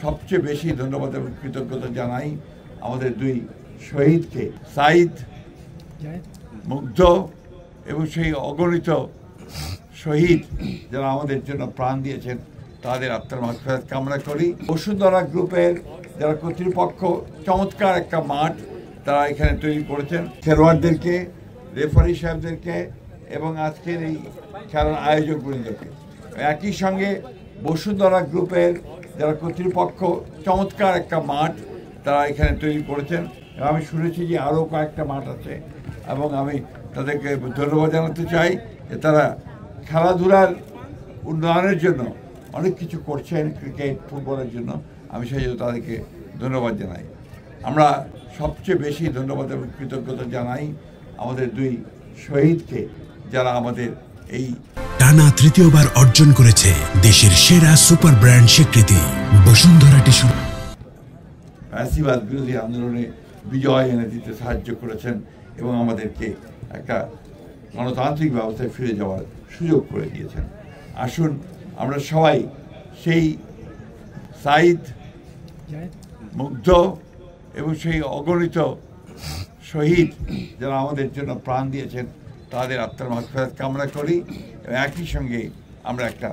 সবচেয়ে বেশি ধন্যবাদ এবং কৃতজ্ঞতা জানাই আমাদের দুই শহীদকে, সাইদ, মুগ্ধ এবং সেই অগণিত শহীদ যারা আমাদের জন্য প্রাণ দিয়েছেন তাদের আত্মার মাগফিরাত কামনা করি। বসুন্ধরা গ্রুপের যারা কর্তৃপক্ষ চমৎকার একটা মাঠ তারা এখানে তৈরি করেছেন, খেলোয়াড়দেরকে, রেফারি সাহেবদেরকে এবং আজকের এই খেলার আয়োজকবৃন্দকে। একই সঙ্গে বসুন্ধরা গ্রুপের যারা কর্তৃপক্ষ চমৎকার একটা মাঠ তারা এখানে তৈরি করেছেন। আমি শুনেছি যে আরও কয়েকটা মাঠ আছে এবং আমি তাদেরকে ধন্যবাদ জানাতে চাই যে তারা খেলাধুলার উন্নয়নের জন্য অনেক কিছু করছেন, ক্রিকেট, ফুটবলের জন্য। আমি সেই জন্য তাদেরকে ধন্যবাদ জানাই। আমরা সবচেয়ে বেশি ধন্যবাদ এবং কৃতজ্ঞতা জানাই আমাদের দুই শহীদকে যারা আমাদের এই টানা তৃতীয়বার অর্জন করেছে দেশের সেরা সুপার ব্র্যান্ড স্বীকৃতি বসুন্ধরা টিস্যু। ফ্যাসিবাদ বিরোধী আন্দোলনে বিজয় এনে দিতে সাহায্য করেছেন এবং আমাদেরকে একটা গণতান্ত্রিক ব্যবস্থায় ফিরে যাওয়ার সুযোগ করে দিয়েছেন। আসুন আমরা সবাই সেই সাইদ, মুগ্ধ এবং সেই অগণিত শহীদ যারা আমাদের জন্য প্রাণ দিয়েছেন তাদের আত্মার মাগফিরাত কামনা করি এবং একই সঙ্গে আমরা একটা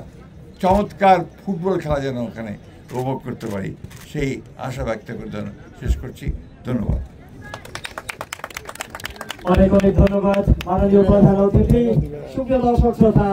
চমৎকার ফুটবল খেলা যেন ওখানে উপভোগ করতে পারি সেই আশা ব্যক্ত করে শেষ করছি। ধন্যবাদ। অনেক অনেক ধন্যবাদ মাননীয় প্রধান অতিথি। সুপ্রিয় দর্শক শ্রোতা,